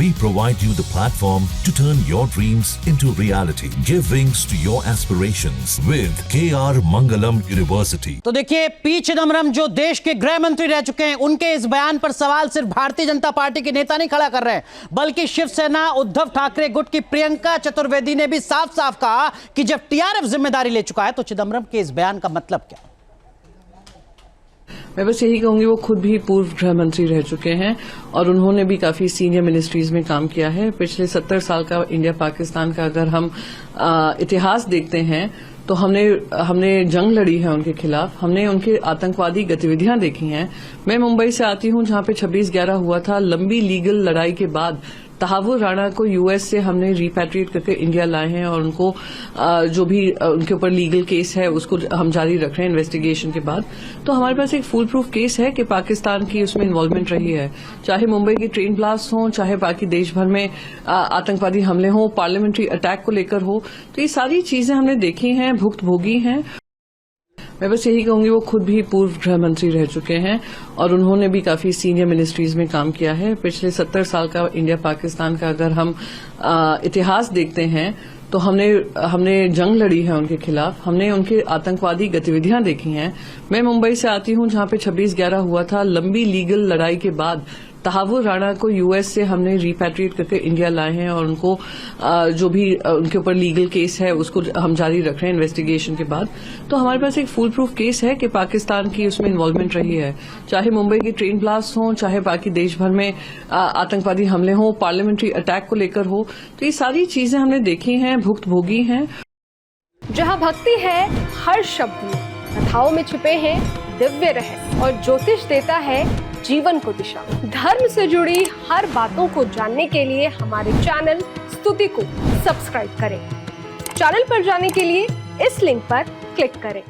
We provide you the platform to turn your dreams into reality. Give wings to your aspirations with KR Mangalam University. तो देखिए, P Chidambaram जो देश के गृह मंत्री रह चुके हैं, उनके इस बयान पर सवाल सिर्फ भारतीय जनता पार्टी के नेता नहीं खड़ा कर रहे हैं, बल्कि शिवसेना उद्धव ठाकरे गुट की प्रियंका चतुर्वेदी ने भी साफ साफ कहा कि जब टीआरएफ जिम्मेदारी ले चुका है तो चिदम्बरम के इस बयान का मतलब क्या? मैं बस यही कहूंगी, वो खुद भी पूर्व गृह मंत्री रह चुके हैं और उन्होंने भी काफी सीनियर मिनिस्ट्रीज में काम किया है। पिछले 70 साल का इंडिया पाकिस्तान का अगर हम इतिहास देखते हैं तो हमने जंग लड़ी है उनके खिलाफ, हमने उनके आतंकवादी गतिविधियां देखी हैं। मैं मुंबई से आती हूं, जहां पे 26/11 हुआ था। लंबी लीगल लड़ाई के बाद तहावुर राणा को यूएस से हमने रिपैट्रिएट करके इंडिया लाए हैं और उनको जो भी उनके ऊपर लीगल केस है उसको हम जारी रख रहे हैं इन्वेस्टिगेशन के बाद। तो हमारे पास एक फुल प्रूफ केस है कि पाकिस्तान की उसमें इन्वॉल्वमेंट रही है, चाहे मुंबई की ट्रेन ब्लास्ट हो, चाहे बाकी देश भर में आतंकवादी हमले हो, पार्लियामेंट्री अटैक को लेकर हो। तो ये सारी चीजें हमने देखी हैं, भुक्तभोगी हैं। मैं बस यही कहूंगी, वो खुद भी पूर्व गृह मंत्री रह चुके हैं और उन्होंने भी काफी सीनियर मिनिस्ट्रीज में काम किया है। पिछले 70 साल का इंडिया पाकिस्तान का अगर हम इतिहास देखते हैं तो हमने जंग लड़ी है उनके खिलाफ, हमने उनके आतंकवादी गतिविधियां देखी हैं। मैं मुंबई से आती हूं, जहां पे 26/11 हुआ था। लंबी लीगल लड़ाई के बाद तहावुर राणा को यूएस से हमने रिपैट्रिएट करके इंडिया लाए हैं और उनको जो भी उनके ऊपर लीगल केस है उसको हम जारी रख रहे हैं इन्वेस्टिगेशन के बाद। तो हमारे पास एक फुल प्रूफ केस है कि पाकिस्तान की उसमें इन्वॉल्वमेंट रही है, चाहे मुंबई की ट्रेन ब्लास्ट हो, चाहे बाकी देश भर में आतंकवादी हमले हो, पार्लियामेंट्री अटैक को लेकर हो। तो ये सारी चीजें हमने देखी हैं, भुक्तभोगी हैं। जहाँ भक्ति है हर शब्द में, कथाओं में छुपे हैं दिव्य रहस्य और ज्योतिष देता है जीवन को दिशा। धर्म से जुड़ी हर बातों को जानने के लिए हमारे चैनल स्तुति को सब्सक्राइब करें। चैनल पर जाने के लिए इस लिंक पर क्लिक करें।